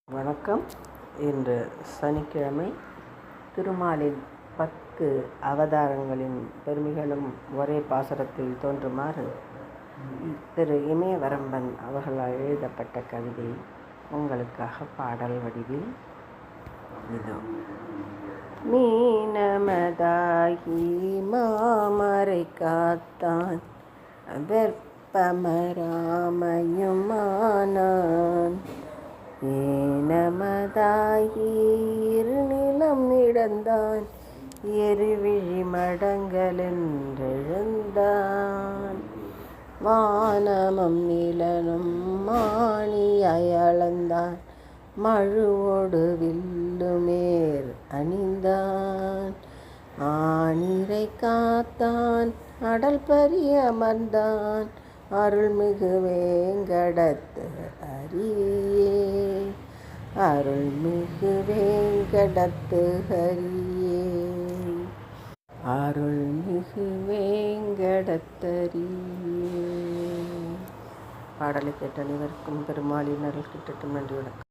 வணக்கம். இன்று சனிக்கிழமை. திருமாலின் 10 அவதாரங்களின் பெருமைகளும் ஒரே பாசுரத்தில் தோன்றுமாறு திரு இமயவரம்பன் அவர்களால் எழுதப்பட்ட கவிதை உங்களுக்காக பாடல் வடிவில் இதோ. மீனமதாகி மாமரை காத்தான், வெப்பமராமையுமானான். ஏனமதாகி இருநிலம் இடந்தான், எரிவிழி மடங்கலென்றெழுந்தான். வானமும் நிலனும் மாணியாய் அளந்தான், மழுவோடு வில்லுமேர் அணிந்தான். ஆனிரை காத்தான், அடல் பரிய அமர்ந்தான், அருள்மிகு வேங்கடத்து ஹரியே. அருள்மிகு வேங்கடத்து ஹரியே. அருள்மிகு வேங்கடத்தரியே. பாடலை கேட்ட அனைவருக்கும் பெருமாளின் அருள் கிட்டட்டும். நன்றி. வணக்கம்.